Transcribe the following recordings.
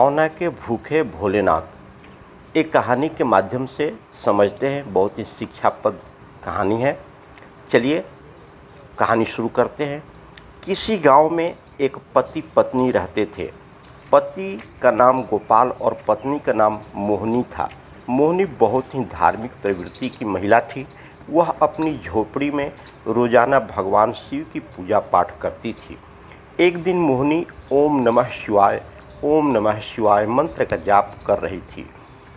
औना के भूखे भोलेनाथ एक कहानी के माध्यम से समझते हैं। बहुत ही शिक्षाप्रद कहानी है। चलिए कहानी शुरू करते हैं। किसी गांव में एक पति पत्नी रहते थे। पति का नाम गोपाल और पत्नी का नाम मोहिनी था। मोहिनी बहुत ही धार्मिक प्रवृत्ति की महिला थी। वह अपनी झोपड़ी में रोजाना भगवान शिव की पूजा पाठ करती थी। एक दिन मोहिनी ओम नमः शिवाय मंत्र का जाप कर रही थी।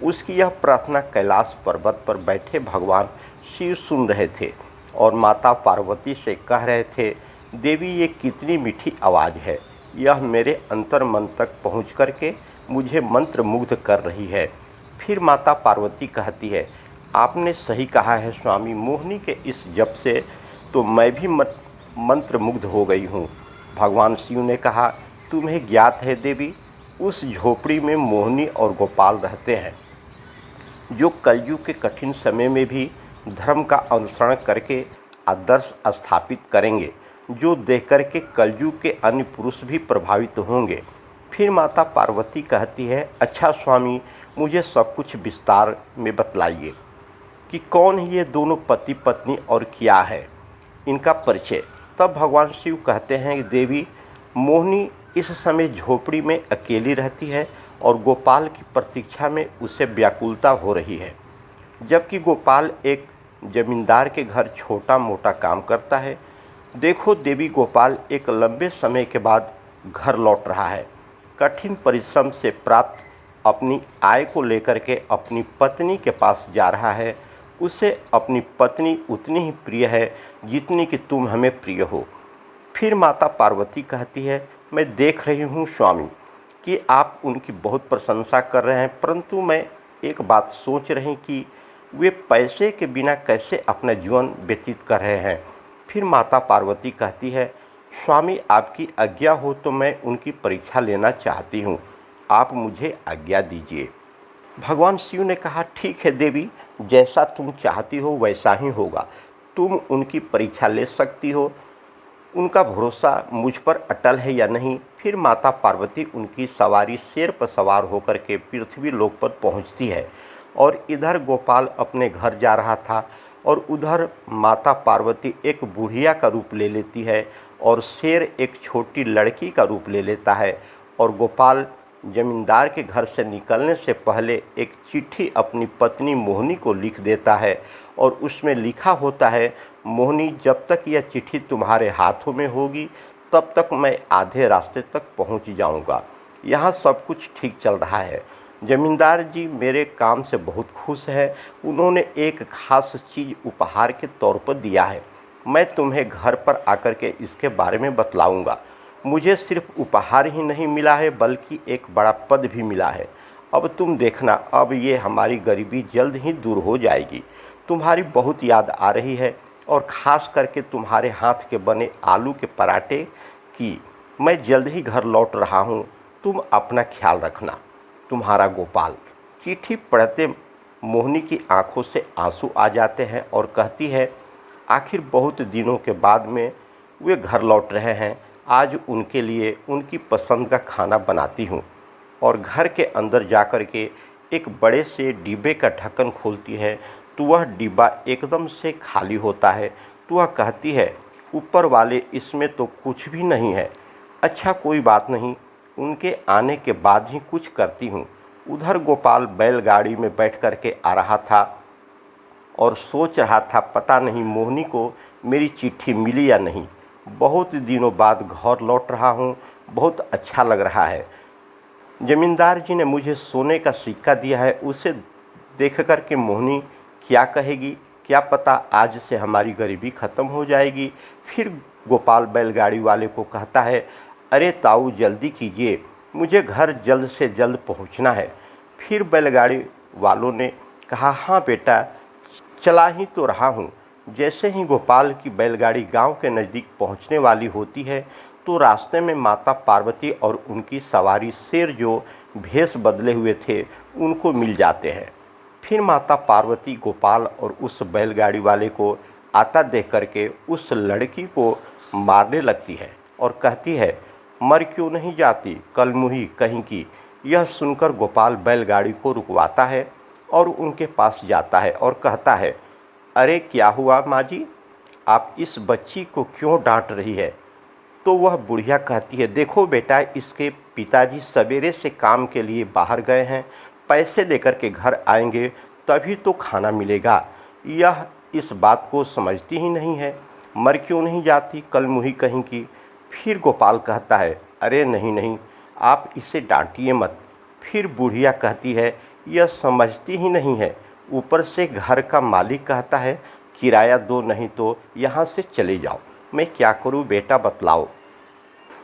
उसकी यह प्रार्थना कैलाश पर्वत पर बैठे भगवान शिव सुन रहे थे और माता पार्वती से कह रहे थे, देवी ये कितनी मीठी आवाज़ है। यह मेरे अंतर मन तक पहुँच कर के मुझे मंत्र मुग्ध कर रही है। फिर माता पार्वती कहती है, आपने सही कहा है स्वामी। मोहिनी के इस जप से तो मैं भी मंत्र मुग्ध हो गई हूँ। भगवान शिव ने कहा, तुम्हें ज्ञात है देवी, उस झोपड़ी में मोहिनी और गोपाल रहते हैं जो कलयुग के कठिन समय में भी धर्म का अनुसरण करके आदर्श स्थापित करेंगे, जो देख कर के कलयुग के अन्य पुरुष भी प्रभावित होंगे। फिर माता पार्वती कहती है, अच्छा स्वामी, मुझे सब कुछ विस्तार में बतलाइए कि कौन है ये दोनों पति पत्नी और क्या है इनका परिचय। तब भगवान शिव कहते हैं कि देवी, मोहिनी इस समय झोपड़ी में अकेली रहती है और गोपाल की प्रतीक्षा में उसे व्याकुलता हो रही है। जबकि गोपाल एक जमींदार के घर छोटा मोटा काम करता है। देखो देवी, गोपाल एक लंबे समय के बाद घर लौट रहा है। कठिन परिश्रम से प्राप्त अपनी आय को लेकर के अपनी पत्नी के पास जा रहा है। उसे अपनी पत्नी उतनी ही प्रिय है जितनी कि तुम हमें प्रिय हो। फिर माता पार्वती कहती है, मैं देख रही हूँ स्वामी कि आप उनकी बहुत प्रशंसा कर रहे हैं, परंतु मैं एक बात सोच रही कि वे पैसे के बिना कैसे अपना जीवन व्यतीत कर रहे हैं। फिर माता पार्वती कहती है, स्वामी आपकी आज्ञा हो तो मैं उनकी परीक्षा लेना चाहती हूँ, आप मुझे आज्ञा दीजिए। भगवान शिव ने कहा, ठीक है देवी, जैसा तुम चाहती हो वैसा ही होगा। तुम उनकी परीक्षा ले सकती हो। उनका भरोसा मुझ पर अटल है या नहीं। फिर माता पार्वती उनकी सवारी शेर पर सवार होकर के पृथ्वी लोक पर पहुंचती है और इधर गोपाल अपने घर जा रहा था और उधर माता पार्वती एक बुढ़िया का रूप ले लेती है और शेर एक छोटी लड़की का रूप ले लेता है। और गोपाल जमींदार के घर से निकलने से पहले एक चिट्ठी अपनी पत्नी मोहिनी को लिख देता है और उसमें लिखा होता है, मोहिनी, जब तक यह चिट्ठी तुम्हारे हाथों में होगी तब तक मैं आधे रास्ते तक पहुंच जाऊंगा। यहाँ सब कुछ ठीक चल रहा है। जमींदार जी मेरे काम से बहुत खुश हैं। उन्होंने एक खास चीज़ उपहार के तौर पर दिया है। मैं तुम्हें घर पर आकर के इसके बारे में बतलाऊंगा। मुझे सिर्फ उपहार ही नहीं मिला है बल्कि एक बड़ा पद भी मिला है। अब तुम देखना, अब ये हमारी गरीबी जल्द ही दूर हो जाएगी। तुम्हारी बहुत याद आ रही है और ख़ास करके तुम्हारे हाथ के बने आलू के पराठे की। मैं जल्द ही घर लौट रहा हूँ, तुम अपना ख्याल रखना। तुम्हारा गोपाल। चिट्ठी पढ़ते मोहिनी की आंखों से आंसू आ जाते हैं और कहती है, आखिर बहुत दिनों के बाद में वे घर लौट रहे हैं। आज उनके लिए उनकी पसंद का खाना बनाती हूँ। और घर के अंदर जाकर के एक बड़े से डिब्बे का ढक्कन खोलती है तो वह डिब्बा एकदम से खाली होता है। तो वह कहती है, ऊपर वाले, इसमें तो कुछ भी नहीं है। अच्छा कोई बात नहीं, उनके आने के बाद ही कुछ करती हूँ। उधर गोपाल बैलगाड़ी में बैठ कर के आ रहा था और सोच रहा था, पता नहीं मोहिनी को मेरी चिट्ठी मिली या नहीं। बहुत दिनों बाद घर लौट रहा हूँ, बहुत अच्छा लग रहा है। जमींदार जी ने मुझे सोने का सिक्का दिया है, उसे देख कर के मोहिनी क्या कहेगी, क्या पता आज से हमारी गरीबी ख़त्म हो जाएगी। फिर गोपाल बैलगाड़ी वाले को कहता है, अरे ताऊ जल्दी कीजिए, मुझे घर जल्द से जल्द पहुंचना है। फिर बैलगाड़ी वालों ने कहा, हाँ बेटा, चला ही तो रहा हूँ। जैसे ही गोपाल की बैलगाड़ी गांव के नज़दीक पहुंचने वाली होती है तो रास्ते में माता पार्वती और उनकी सवारी शेर जो भेष बदले हुए थे उनको मिल जाते हैं। फिर माता पार्वती गोपाल और उस बैलगाड़ी वाले को आता देख करके उस लड़की को मारने लगती है और कहती है, मर क्यों नहीं जाती कलमुही कहीं की, यह सुनकर गोपाल बैलगाड़ी को रुकवाता है और उनके पास जाता है और कहता है, अरे क्या हुआ माँ जी, आप इस बच्ची को क्यों डांट रही है? तो वह बुढ़िया कहती है, देखो बेटा, इसके पिताजी सवेरे से काम के लिए बाहर गए हैं, पैसे लेकर के घर आएंगे तभी तो खाना मिलेगा। यह इस बात को समझती ही नहीं है, मर क्यों नहीं जाती कल मुही कहीं की। फिर गोपाल कहता है, अरे नहीं नहीं, आप इसे डांटिए मत। फिर बुढ़िया कहती है, यह समझती ही नहीं है, ऊपर से घर का मालिक कहता है किराया दो नहीं तो यहाँ से चले जाओ। मैं क्या करूँ बेटा, बतलाओ।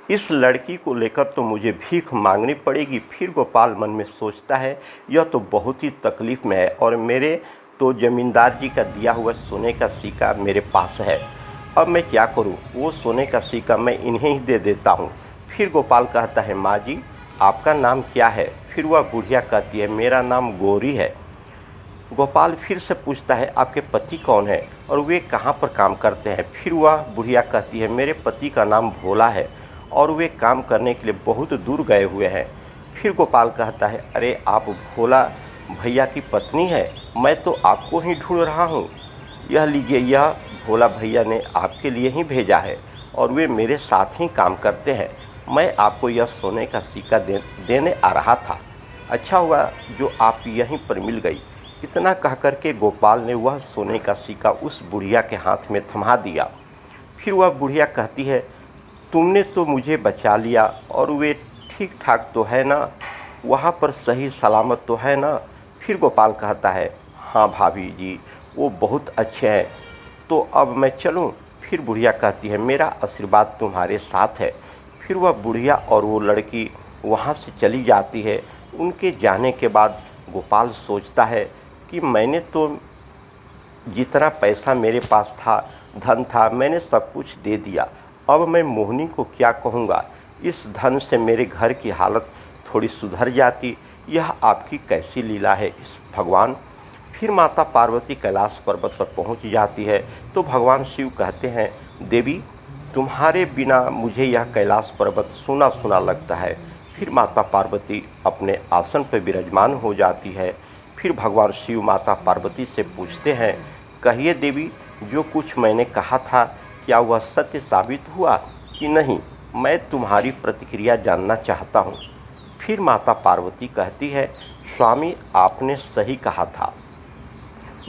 इस लड़की को लेकर तो मुझे भीख मांगनी पड़ेगी। फिर गोपाल मन में सोचता है, यह तो बहुत ही तकलीफ़ में है और मेरे तो ज़मींदार जी का दिया हुआ सोने का सिक्का मेरे पास है। अब मैं क्या करूं? वो सोने का सिक्का मैं इन्हें ही दे देता हूं। फिर गोपाल कहता है, माँ जी आपका नाम क्या है? फिर वह बुढ़िया कहती है, मेरा नाम गौरी है। गोपाल फिर से पूछता है, आपके पति कौन है और वे कहाँ पर काम करते हैं? फिर वह बुढ़िया कहती है, मेरे पति का नाम भोला है और वे काम करने के लिए बहुत दूर गए हुए हैं। फिर गोपाल कहता है, अरे आप भोला भैया की पत्नी है, मैं तो आपको ही ढूंढ रहा हूँ। यह लीजिए, यह भोला भैया ने आपके लिए ही भेजा है और वे मेरे साथ ही काम करते हैं। मैं आपको यह सोने का सिक्का देने आ रहा था। अच्छा हुआ जो आप यहीं पर मिल गई। इतना कह कर के गोपाल ने वह सोने का सिक्का उस बुढ़िया के हाथ में थमा दिया। फिर वह बुढ़िया कहती है, तुमने तो मुझे बचा लिया और वे ठीक ठाक तो है ना, वहाँ पर सही सलामत तो है ना? फिर गोपाल कहता है, हाँ भाभी जी वो बहुत अच्छे हैं, तो अब मैं चलूँ? फिर बुढ़िया कहती है, मेरा आशीर्वाद तुम्हारे साथ है। फिर वह बुढ़िया और वो लड़की वहाँ से चली जाती है। उनके जाने के बाद गोपाल सोचता है कि मैंने तो जितना पैसा मेरे पास था, धन था, मैंने सब कुछ दे दिया। अब मैं मोहिनी को क्या कहूँगा? इस धन से मेरे घर की हालत थोड़ी सुधर जाती। यह आपकी कैसी लीला है इस भगवान। फिर माता पार्वती कैलाश पर्वत पर पहुंच जाती है तो भगवान शिव कहते हैं, देवी तुम्हारे बिना मुझे यह कैलाश पर्वत सूना सूना लगता है। फिर माता पार्वती अपने आसन पर विराजमान हो जाती है। फिर भगवान शिव माता पार्वती से पूछते हैं, कहिए देवी, जो कुछ मैंने कहा था क्या वह सत्य साबित हुआ कि नहीं? मैं तुम्हारी प्रतिक्रिया जानना चाहता हूँ। फिर माता पार्वती कहती है, स्वामी आपने सही कहा था,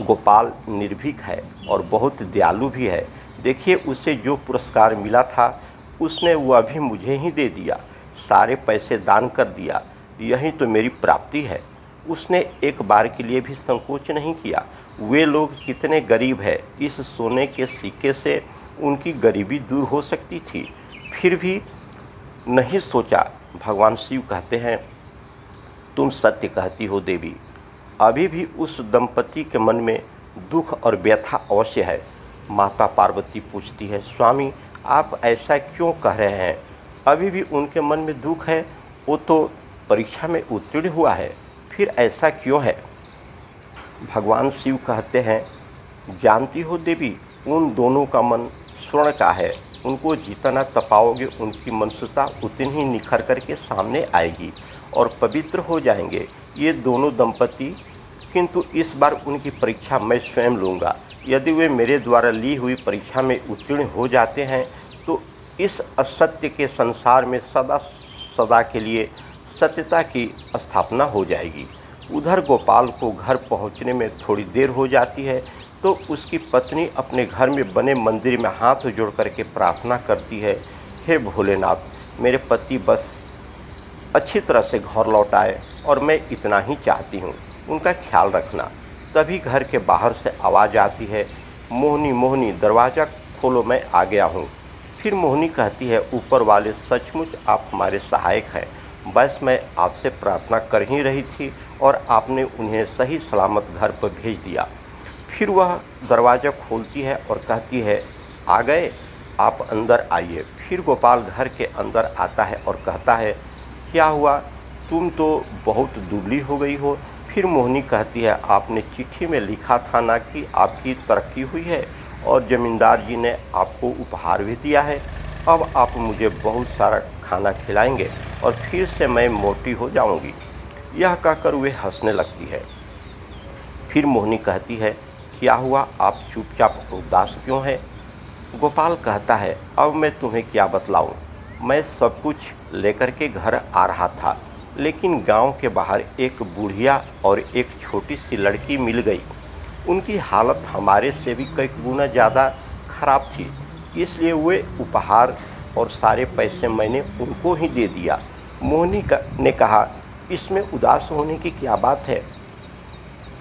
गोपाल निर्भीक है और बहुत दयालु भी है। देखिए उसे जो पुरस्कार मिला था उसने वह भी मुझे ही दे दिया, सारे पैसे दान कर दिया। यही तो मेरी प्राप्ति है। उसने एक बार के लिए भी संकोच नहीं किया। वे लोग कितने गरीब हैं, इस सोने के सिक्के से उनकी गरीबी दूर हो सकती थी, फिर भी नहीं सोचा। भगवान शिव कहते हैं, तुम सत्य कहती हो देवी। अभी भी उस दंपति के मन में दुख और व्यथा अवश्य है। माता पार्वती पूछती है, स्वामी आप ऐसा क्यों कह रहे हैं? अभी भी उनके मन में दुख है, वो तो परीक्षा में उत्तीर्ण हुआ है, फिर ऐसा क्यों है? भगवान शिव कहते हैं, जानती हो देवी, उन दोनों का मन स्वर्ण का है। उनको जितना तपाओगे उनकी मनसुता उतनी ही निखर करके सामने आएगी और पवित्र हो जाएंगे ये दोनों दंपति। किंतु इस बार उनकी परीक्षा मैं स्वयं लूँगा। यदि वे मेरे द्वारा ली हुई परीक्षा में उत्तीर्ण हो जाते हैं तो इस असत्य के संसार में सदा सदा के लिए सत्यता की स्थापना हो जाएगी। उधर गोपाल को घर पहुंचने में थोड़ी देर हो जाती है तो उसकी पत्नी अपने घर में बने मंदिर में हाथ जोड़ करके प्रार्थना करती है, हे भोलेनाथ, मेरे पति बस अच्छी तरह से घर लौट आए और मैं इतना ही चाहती हूँ, उनका ख्याल रखना। तभी घर के बाहर से आवाज़ आती है, मोहिनी मोहिनी दरवाज़ा खोलो, मैं आ गया हूँ। फिर मोहिनी कहती है, ऊपर वाले सचमुच आप हमारे सहायक हैं। बस मैं आपसे प्रार्थना कर ही रही थी और आपने उन्हें सही सलामत घर पर भेज दिया। फिर वह दरवाज़ा खोलती है और कहती है, आ गए, आप अंदर आइए। फिर गोपाल घर के अंदर आता है और कहता है, क्या हुआ, तुम तो बहुत दुबली हो गई हो। फिर मोहिनी कहती है, आपने चिट्ठी में लिखा था ना कि आपकी तरक्की हुई है और ज़मींदार जी ने आपको उपहार भी दिया है। अब आप मुझे बहुत सारा खाना खिलाएंगे। और फिर से मैं मोटी हो जाऊंगी। यह कहकर वे हंसने लगती है। फिर मोहिनी कहती है, क्या हुआ, आप चुपचाप उदास क्यों हैं? गोपाल कहता है, अब मैं तुम्हें क्या बतलाऊं। मैं सब कुछ लेकर के घर आ रहा था, लेकिन गांव के बाहर एक बुढ़िया और एक छोटी सी लड़की मिल गई। उनकी हालत हमारे से भी कई गुना ज़्यादा खराब थी, इसलिए वे उपहार और सारे पैसे मैंने उनको ही दे दिया। मोहिनी ने कहा, इसमें उदास होने की क्या बात है?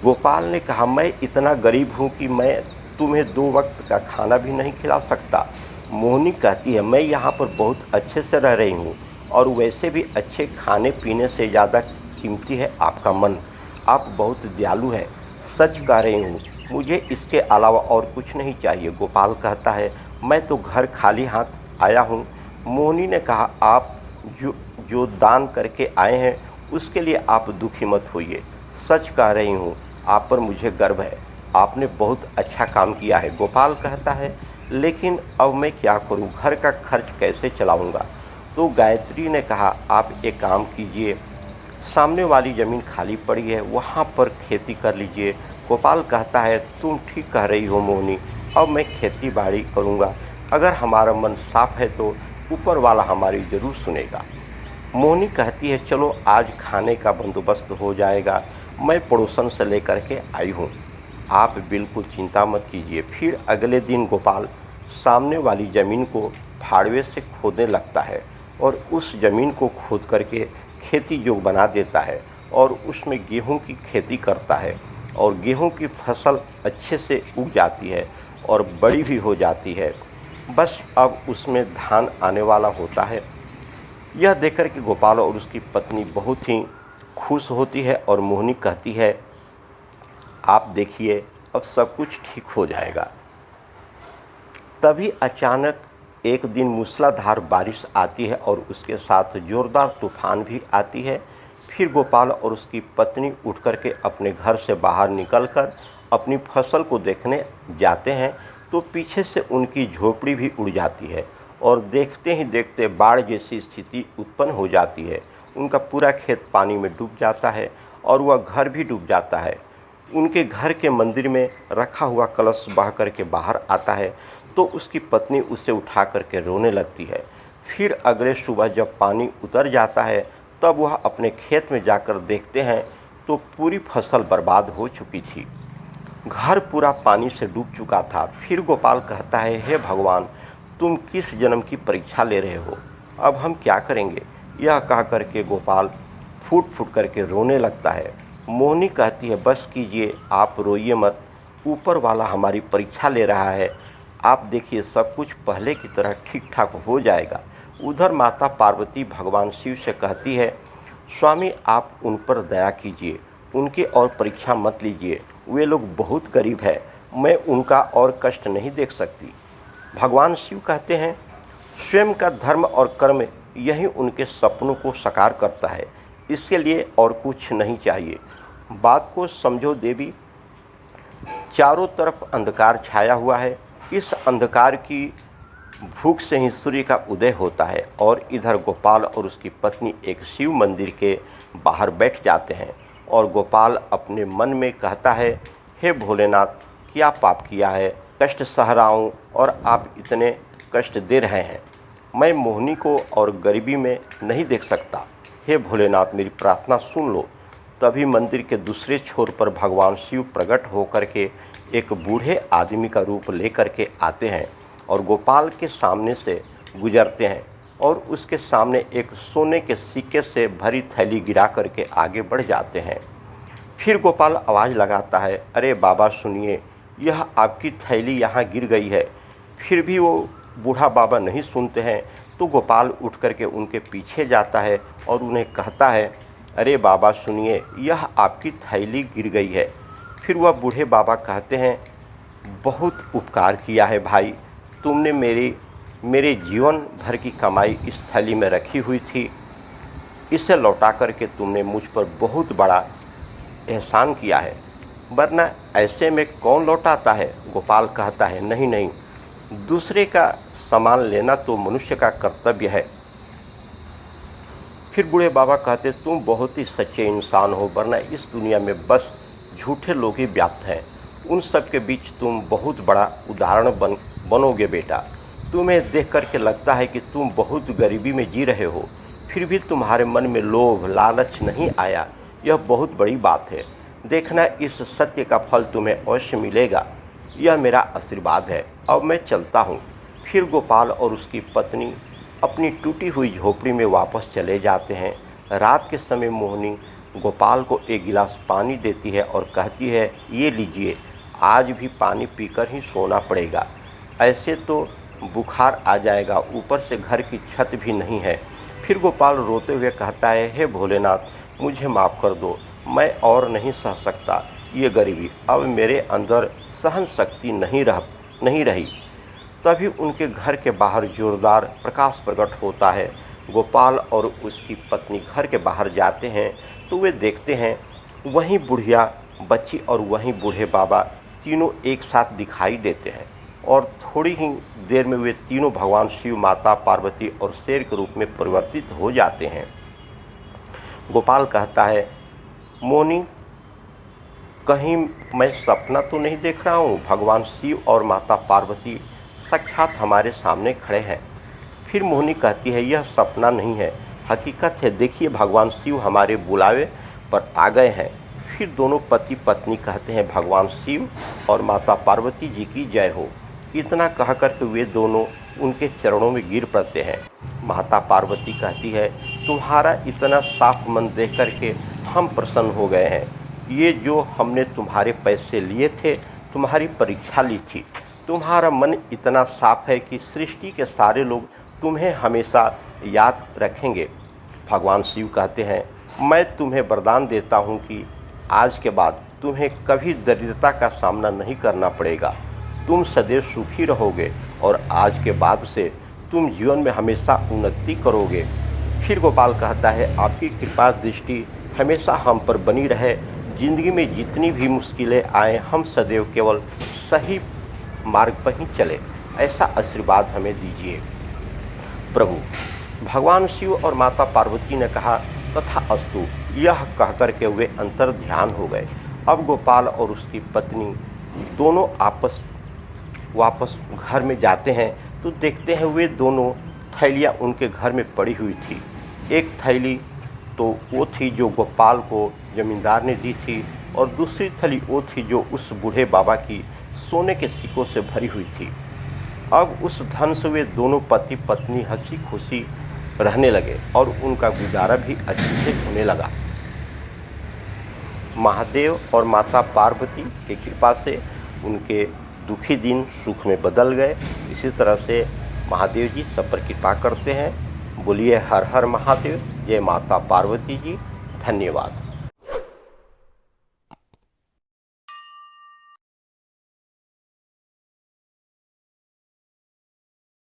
गोपाल ने कहा, मैं इतना गरीब हूँ कि मैं तुम्हें 2 वक्त का खाना भी नहीं खिला सकता। मोहिनी कहती है, मैं यहाँ पर बहुत अच्छे से रह रही हूँ, और वैसे भी अच्छे खाने पीने से ज़्यादा कीमती है आपका मन। आप बहुत दयालु हैं, सच कह रही हूँ, मुझे इसके अलावा और कुछ नहीं चाहिए। गोपाल कहता है, मैं तो घर खाली हाथ आया हूँ। मोहिनी ने कहा, आप जो दान करके आए हैं उसके लिए आप दुखी मत होइए। सच कह रही हूँ, आप पर मुझे गर्व है, आपने बहुत अच्छा काम किया है। गोपाल कहता है, लेकिन अब मैं क्या करूँ, घर का खर्च कैसे चलाऊँगा? तो गायत्री ने कहा, आप एक काम कीजिए, सामने वाली ज़मीन खाली पड़ी है, वहाँ पर खेती कर लीजिए। गोपाल कहता है, तुम ठीक कह रही हो मोहिनी, अब मैं खेती बाड़ी करूँगा। अगर हमारा मन साफ है तो ऊपर वाला हमारी ज़रूर सुनेगा। मोहिनी कहती है, चलो आज खाने का बंदोबस्त हो जाएगा, मैं पड़ोसन से लेकर के आई हूँ, आप बिल्कुल चिंता मत कीजिए। फिर अगले दिन गोपाल सामने वाली ज़मीन को फाड़वे से खोदने लगता है और उस ज़मीन को खोद करके खेती योग्य बना देता है और उसमें गेहूं की खेती करता है, और गेहूं की फसल अच्छे से उग जाती है और बड़ी भी हो जाती है। बस अब उसमें धान आने वाला होता है। यह देखकर कि गोपाल और उसकी पत्नी बहुत ही खुश होती है, और मोहिनी कहती है, आप देखिए अब सब कुछ ठीक हो जाएगा। तभी अचानक एक दिन मूसलाधार बारिश आती है और उसके साथ ज़ोरदार तूफान भी आती है। फिर गोपाल और उसकी पत्नी उठ कर के अपने घर से बाहर निकलकर अपनी फसल को देखने जाते हैं, तो पीछे से उनकी झोपड़ी भी उड़ जाती है और देखते ही देखते बाढ़ जैसी स्थिति उत्पन्न हो जाती है। उनका पूरा खेत पानी में डूब जाता है और वह घर भी डूब जाता है। उनके घर के मंदिर में रखा हुआ कलश बह कर के बाहर आता है, तो उसकी पत्नी उसे उठा करके रोने लगती है। फिर अगले सुबह जब पानी उतर जाता है, तब वह अपने खेत में जाकर देखते हैं तो पूरी फसल बर्बाद हो चुकी थी, घर पूरा पानी से डूब चुका था। फिर गोपाल कहता है, हे भगवान, तुम किस जन्म की परीक्षा ले रहे हो, अब हम क्या करेंगे? यह कह करके गोपाल फूट फूट करके रोने लगता है। मोहिनी कहती है, बस कीजिए, आप रोइए मत, ऊपर वाला हमारी परीक्षा ले रहा है, आप देखिए सब कुछ पहले की तरह ठीक ठाक हो जाएगा। उधर माता पार्वती भगवान शिव से कहती है, स्वामी आप उन पर दया कीजिए, उनकी और परीक्षा मत लीजिए, वे लोग बहुत गरीब है, मैं उनका और कष्ट नहीं देख सकती। भगवान शिव कहते हैं, स्वयं का धर्म और कर्म यही उनके सपनों को साकार करता है, इसके लिए और कुछ नहीं चाहिए। बात को समझो देवी, चारों तरफ अंधकार छाया हुआ है, इस अंधकार की भूख से ही सूर्य का उदय होता है। और इधर गोपाल और उसकी पत्नी एक शिव मंदिर के बाहर बैठ जाते हैं और गोपाल अपने मन में कहता है, हे भोलेनाथ, क्या पाप किया है, कष्ट सह रहा हूँ और आप इतने कष्ट दे रहे हैं, मैं मोहिनी को और गरीबी में नहीं देख सकता, हे भोलेनाथ मेरी प्रार्थना सुन लो। तभी मंदिर के दूसरे छोर पर भगवान शिव प्रकट होकर के एक बूढ़े आदमी का रूप लेकर के आते हैं और गोपाल के सामने से गुजरते हैं और उसके सामने एक सोने के सिक्के से भरी थैली गिरा करके आगे बढ़ जाते हैं। फिर गोपाल आवाज़ लगाता है, अरे बाबा सुनिए, यह आपकी थैली यहाँ गिर गई है। फिर भी वो बूढ़ा बाबा नहीं सुनते हैं, तो गोपाल उठ करके उनके पीछे जाता है और उन्हें कहता है, अरे बाबा सुनिए, यह आपकी थैली गिर गई है। फिर वह बूढ़े बाबा कहते हैं, बहुत उपकार किया है भाई, तुमने मेरे जीवन भर की कमाई इस थैली में रखी हुई थी, इसे लौटा करके तुमने मुझ पर बहुत बड़ा एहसान किया है, वरना ऐसे में कौन लौटाता है। गोपाल कहता है, नहीं नहीं, दूसरे का सामान लेना तो मनुष्य का कर्तव्य है। फिर बूढ़े बाबा कहते, तुम बहुत ही सच्चे इंसान हो, वरना इस दुनिया में बस झूठे लोग ही व्याप्त हैं। उन सब के बीच तुम बहुत बड़ा उदाहरण बनोगे बेटा। तुम्हें देख करके लगता है कि तुम बहुत गरीबी में जी रहे हो, फिर भी तुम्हारे मन में लोभ लालच नहीं आया। यह बहुत बड़ी बात है। देखना, इस सत्य का फल तुम्हें अवश्य मिलेगा। यह मेरा आशीर्वाद है। अब मैं चलता हूँ। फिर गोपाल और उसकी पत्नी अपनी टूटी हुई झोपड़ी में वापस चले जाते हैं। रात के समय मोहिनी गोपाल को एक गिलास पानी देती है और कहती है, ये लीजिए, आज भी पानी पीकर ही सोना पड़ेगा, ऐसे तो बुखार आ जाएगा, ऊपर से घर की छत भी नहीं है। फिर गोपाल रोते हुए कहता है, हे भोलेनाथ, मुझे माफ़ कर दो, मैं और नहीं सह सकता ये गरीबी। अब मेरे अंदर सहन शक्ति नहीं रही। तभी उनके घर के बाहर जोरदार प्रकाश प्रकट होता है। गोपाल और उसकी पत्नी घर के बाहर जाते हैं तो वे देखते हैं वहीं बुढ़िया बच्ची और वहीं बूढ़े बाबा तीनों एक साथ दिखाई देते हैं। और थोड़ी ही देर में वे तीनों भगवान शिव, माता पार्वती और शेर के रूप में परिवर्तित हो जाते हैं। गोपाल कहता है, मोहिनी, कहीं मैं सपना तो नहीं देख रहा हूँ? भगवान शिव और माता पार्वती साक्षात हमारे सामने खड़े हैं। फिर मोहिनी कहती है, यह सपना नहीं है, हकीकत है। देखिए, भगवान शिव हमारे बुलावे पर आ गए हैं। फिर दोनों पति पत्नी कहते हैं, भगवान शिव और माता पार्वती जी की जय हो। इतना कह कर के वे दोनों उनके चरणों में गिर पड़ते हैं। माता पार्वती कहती है, तुम्हारा इतना साफ मन देख कर के हम प्रसन्न हो गए हैं। ये जो हमने तुम्हारे पैसे लिए थे, तुम्हारी परीक्षा ली थी, तुम्हारा मन इतना साफ है कि सृष्टि के सारे लोग तुम्हें हमेशा याद रखेंगे। भगवान शिव कहते हैं, मैं तुम्हें वरदान देता हूँ कि आज के बाद तुम्हें कभी दरिद्रता का सामना नहीं करना पड़ेगा। तुम सदैव सुखी रहोगे और आज के बाद से तुम जीवन में हमेशा उन्नति करोगे। फिर गोपाल कहता है, आपकी कृपा दृष्टि हमेशा हम पर बनी रहे। जिंदगी में जितनी भी मुश्किलें आए, हम सदैव केवल सही मार्ग पर ही चले, ऐसा आशीर्वाद हमें दीजिए प्रभु। भगवान शिव और माता पार्वती ने कहा, तथा अस्तु। यह कहकर के वे अंतर ध्यान हो गए। अब गोपाल और उसकी पत्नी दोनों वापस घर में जाते हैं तो देखते हैं वे दोनों थैलियाँ उनके घर में पड़ी हुई थी। एक थैली तो वो थी जो गोपाल को जमींदार ने दी थी, और दूसरी थैली वो थी जो उस बूढ़े बाबा की सोने के सिक्कों से भरी हुई थी। अब उस धन से वे दोनों पति पत्नी हंसी खुशी रहने लगे और उनका गुजारा भी अच्छे से होने लगा। महादेव और माता पार्वती की कृपा से उनके दुखी दिन सुख में बदल गए। इसी तरह से महादेव जी सब पर कृपा करते हैं। बोलिए हर हर महादेव, जय माता पार्वती जी। धन्यवाद।